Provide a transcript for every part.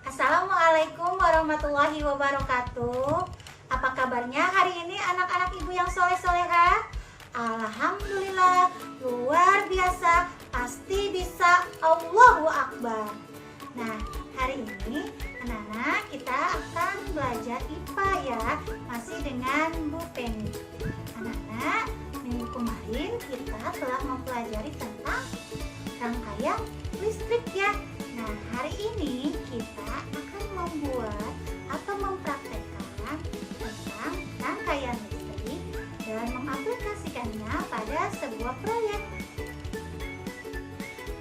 Assalamualaikum warahmatullahi wabarakatuh. Apa kabarnya hari ini anak-anak ibu yang soleh-soleha? Alhamdulillah, luar biasa, pasti bisa, Allahu Akbar. Nah, hari ini anak-anak kita akan belajar IPA ya, masih dengan Bu Penny. Anak-anak, minggu kemarin kita telah mempelajari tentang rangkaian listrik ya. Nah, hari ini kita akan membuat atau mempraktekkan tentang rangkaian listrik dan mengaplikasikannya pada sebuah proyek.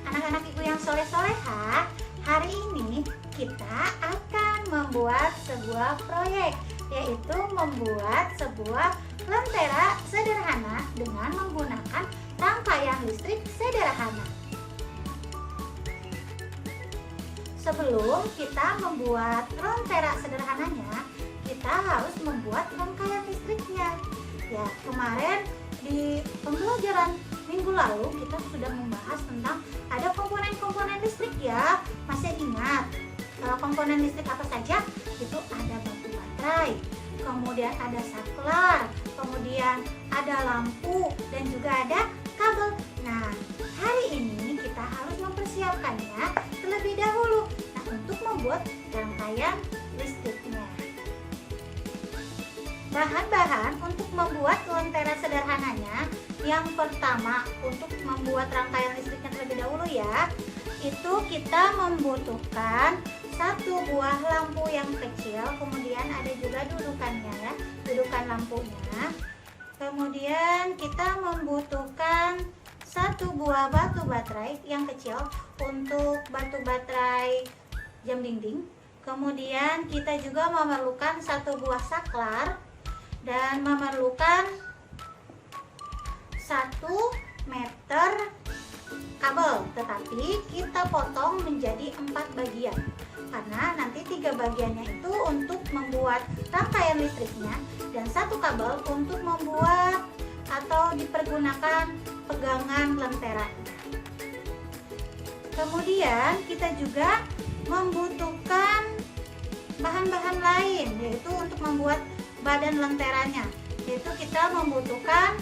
Anak-anak ibu yang soleh-soleha, hari ini kita akan membuat sebuah proyek, yaitu membuat sebuah lentera sederhana dengan menggunakan rangkaian listrik sederhana. Sebelum kita membuat lentera sederhananya, kita harus membuat rangkaian listriknya. Ya, kemarin di pembelajaran minggu lalu kita sudah membahas tentang ada komponen-komponen listrik ya. Masih ingat? Komponen listrik apa saja? Itu ada batu baterai, kemudian ada saklar, kemudian ada lampu, dan juga ada kabel. Nah, hari ini kita harus mempersiapkannya terlebih dahulu. Nah, untuk membuat rangkaian listriknya. Bahan-bahan untuk membuat lentera sederhananya, yang pertama untuk membuat rangkaian listriknya terlebih dahulu ya, itu kita membutuhkan satu buah lampu yang kecil, kemudian ada juga dudukannya ya, dudukan lampunya. Kemudian kita membutuhkan satu buah batu baterai yang kecil untuk batu baterai jam dinding. Kemudian kita juga memerlukan satu buah saklar dan memerlukan 1 meter kabel, tetapi kita potong menjadi 4 bagian karena nanti 3 bagiannya itu untuk membuat rangkaian listriknya dan 1 kabel untuk membuat atau dipergunakan pegangan lentera. Kemudian kita juga membutuhkan bahan-bahan lain, yaitu untuk membuat badan lenteranya, yaitu kita membutuhkan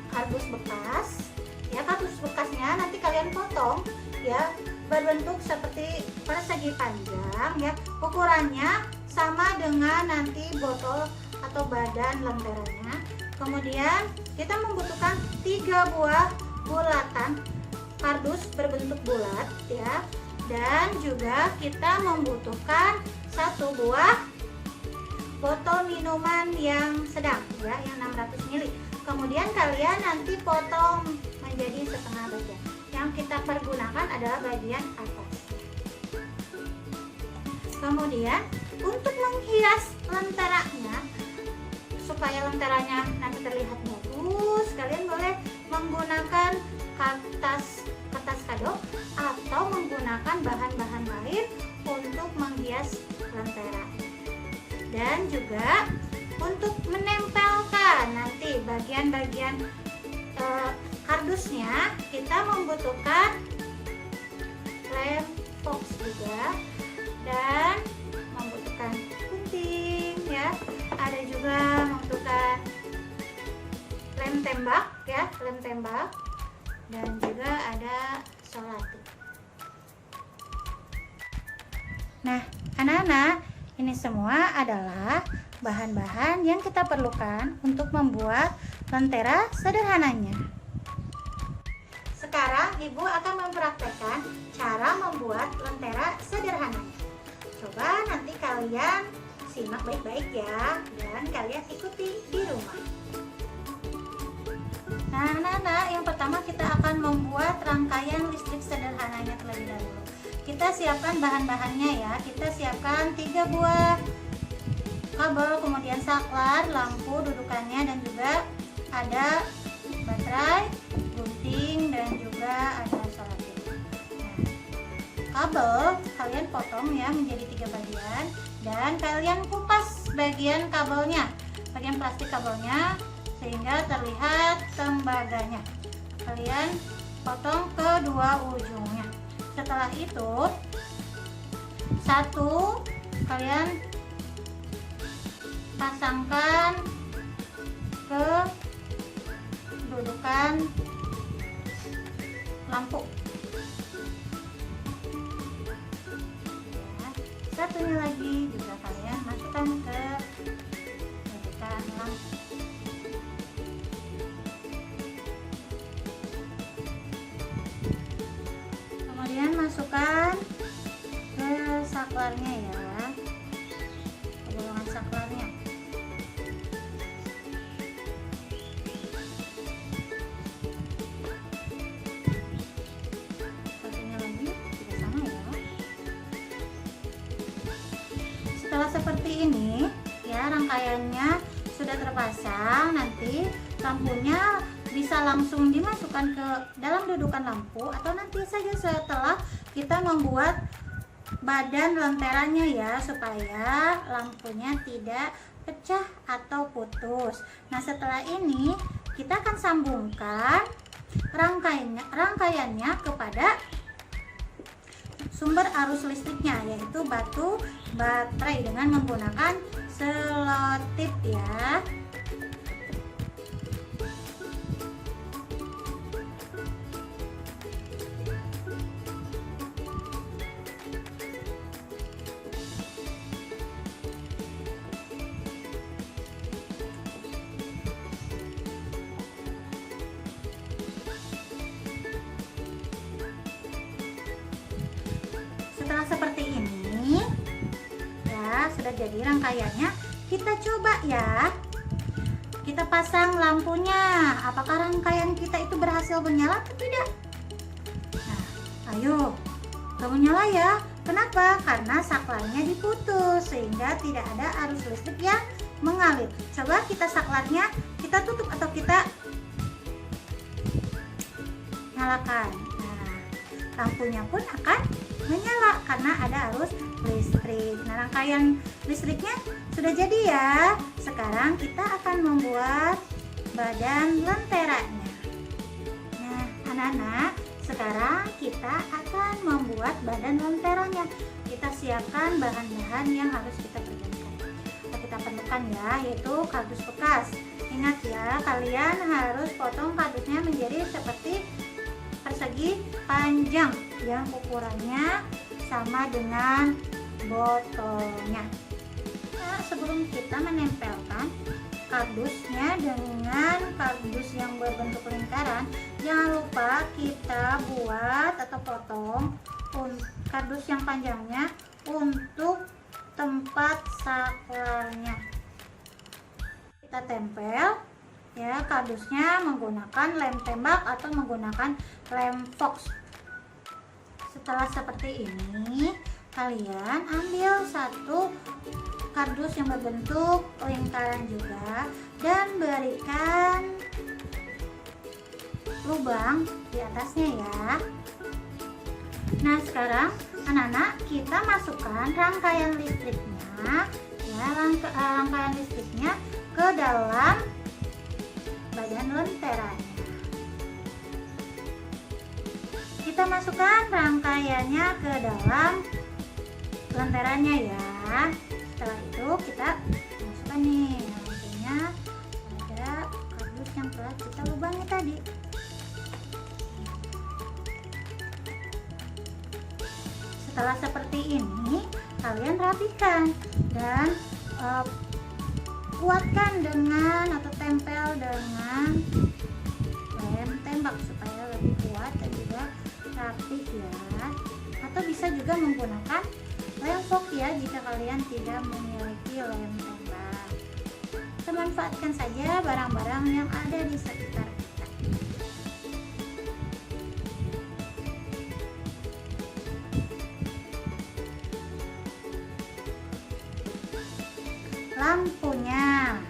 kardus bekas ya. Kardus bekasnya nanti kalian potong ya, berbentuk seperti persegi panjang ya, ukurannya sama dengan nanti botol atau badan lenteranya. Kemudian kita membutuhkan 3 buah bulatan kardus berbentuk bulat ya, dan juga kita membutuhkan 1 buah botol minuman yang sedang ya, yang 600 ml. Kemudian kalian nanti potong menjadi setengah bagian. Yang kita pergunakan adalah bagian atas. Kemudian untuk menghias lenteranya, supaya lenteranya nanti terlihat bagus, kalian boleh menggunakan kertas kado atau menggunakan bahan-bahan lain untuk menghias lentera. Dan juga untuk menempelkan nanti bagian-bagian kardusnya, kita membutuhkan lem fox juga dan membutuhkan gunting ya. Ada juga membutuhkan lem tembak ya, lem tembak, dan juga ada selotip. Nah, anak-anak, ini semua adalah bahan-bahan yang kita perlukan untuk membuat lentera sederhananya. Sekarang ibu akan mempraktekkan cara membuat lentera sederhananya. Coba nanti kalian simak baik-baik ya, dan kalian ikuti di rumah. Nah, anak-anak, yang pertama kita akan membuat rangkaian listrik sederhananya terlebih dahulu. Kita siapkan bahan-bahannya ya. Kita siapkan 3 buah kabel, kemudian saklar, lampu dudukannya, dan juga ada baterai, gunting, dan juga ada selotip. Nah, kabel kalian potong ya menjadi 3 bagian, dan kalian kupas bagian kabelnya, bagian plastik kabelnya, sehingga terlihat tembaganya. Kalian potong kedua ujungnya. Setelah itu satu kalian pasangkan ke dudukan lampu. Ya, satunya lagi juga kalian masukkan ke dudukan lampu. Kemudian masukkan ke saklarnya ya, ke bolongan saklarnya. Satunya lagi juga sama ya. Setelah seperti ini ya, rangkaiannya sudah terpasang. Nanti lampunya bisa langsung dimasukkan ke dalam dudukan lampu, atau nanti saja setelah kita membuat badan lenterannya ya, supaya lampunya tidak pecah atau putus. Nah, setelah ini kita akan sambungkan rangkaiannya kepada sumber arus listriknya, yaitu baterai dengan menggunakan selotip ya. Setelah seperti ini ya, sudah jadi rangkaiannya. Kita coba ya, kita pasang lampunya. Apakah rangkaian kita itu berhasil menyala atau tidak? Nah, ayo, kamu nyala ya. Kenapa? Karena saklarnya diputus sehingga tidak ada arus listrik yang mengalir. Coba kita saklarnya kita tutup atau kita nyalakan. Nah, lampunya pun akan menyala karena ada arus listrik. Nah, rangkaian listriknya sudah jadi ya. Sekarang kita akan membuat badan lenteranya. Nah, anak-anak, sekarang kita akan membuat badan lenteranya. Kita siapkan bahan-bahan yang harus kita perlukan. Kita perlukan ya, yaitu kardus bekas. Ingat ya, kalian harus potong kardusnya menjadi seperti persegi panjang yang ukurannya sama dengan botolnya. Nah, sebelum kita menempelkan kardusnya dengan kardus yang berbentuk lingkaran, jangan lupa kita buat atau potong kardus yang panjangnya untuk tempat saklarnya. Kita tempel ya kardusnya menggunakan lem tembak atau menggunakan lem fox. Setelah seperti ini, kalian ambil satu kardus yang berbentuk lingkaran juga dan berikan lubang di atasnya ya. Nah, sekarang anak-anak, kita masukkan rangkaian listriknya ya, rangkaian listriknya ke dalam badan lenteranya. Kita masukkan rangkaiannya ke dalam lenteranya ya. Setelah itu kita masukkan nih lampunya pada kardus yang telah kita lubangi tadi. Setelah seperti ini, kalian rapikan dan kuatkan dengan atau tempel dengan lem tembak supaya lebih kuat dan juga rapih ya. Atau bisa juga menggunakan lem fox ya jika kalian tidak memiliki lem tembak. Kita manfaatkan saja barang-barang yang ada di sekitar kita. Lampunya.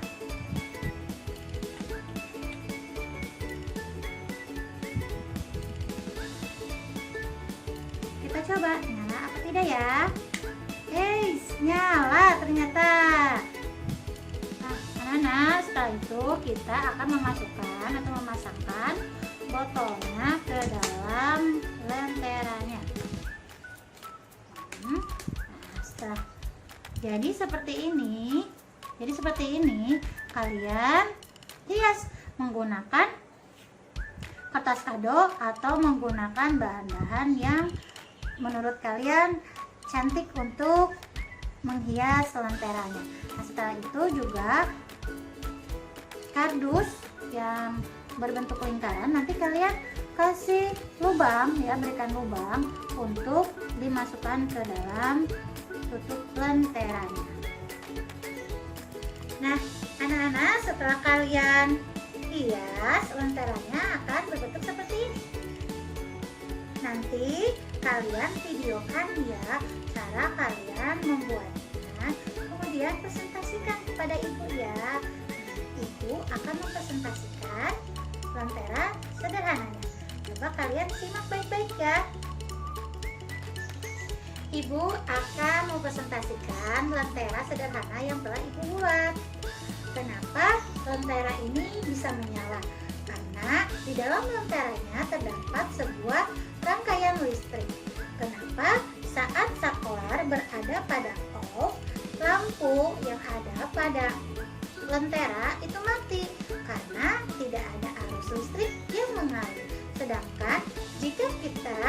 Kita coba nyala apa tidak ya. Nyala ternyata. Nah, Nah, setelah itu kita akan memasukkan atau memasangkan botolnya ke dalam lenteranya. Nah, jadi seperti ini. Kalian hias menggunakan kertas kado atau menggunakan bahan-bahan yang menurut kalian cantik untuk menghias lenteranya. Nah, setelah itu juga kardus yang berbentuk lingkaran nanti kalian kasih lubang ya, berikan lubang untuk dimasukkan ke dalam tutup lenteranya. Nah, anak-anak, setelah kalian hias, lenteranya akan berbentuk seperti ini. Nanti kalian videokan ya cara kalian membuatnya, kemudian presentasikan kepada ibu ya. Ibu akan mempresentasikan lentera sederhananya. Coba kalian simak baik-baik ya. Ibu akan mempresentasikan lentera sederhana yang telah ibu buat. Kenapa lentera ini bisa menyala? Karena di dalam lenteranya terdapat sebuah rangkaian listrik. Kenapa? Saat saklar berada pada off, lampu yang ada pada lentera itu mati karena tidak ada arus listrik yang mengalir. Sedangkan jika kita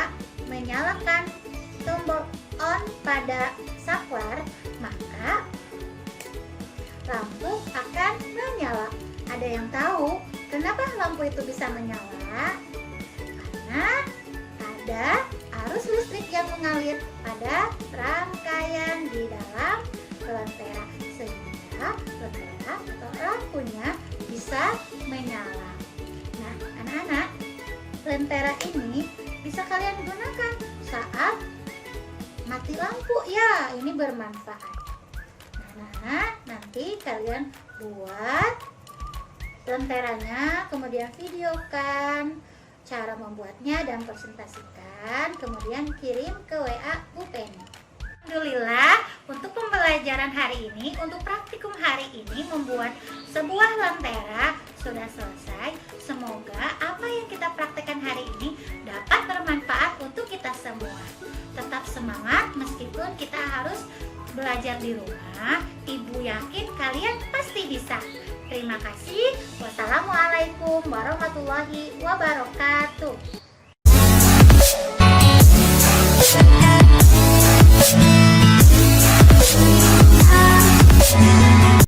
menyalakan tombol on pada saklar, maka lampu akan menyala. Ada yang tahu kenapa lampu itu bisa menyala? Karena ada arus listrik yang mengalir pada rangkaian di dalam lentera, sehingga lentera atau lampunya bisa menyala. Nah, anak-anak, lentera ini bisa kalian gunakan saat mati lampu ya, ini bermanfaat. Nah, nanti kalian buat lenteranya, kemudian videokan cara membuatnya dan presentasikan, kemudian kirim ke WA Bu Penny. Alhamdulillah, untuk pembelajaran hari ini, untuk praktikum hari ini membuat sebuah lentera sudah selesai. Semoga apa yang kita praktekkan hari ini dapat bermanfaat untuk kita semua. Tetap semangat meskipun kita harus belajar di rumah. Ibu yakin kalian pasti bisa. Terima kasih. Wassalamualaikum warahmatullahi wabarakatuh.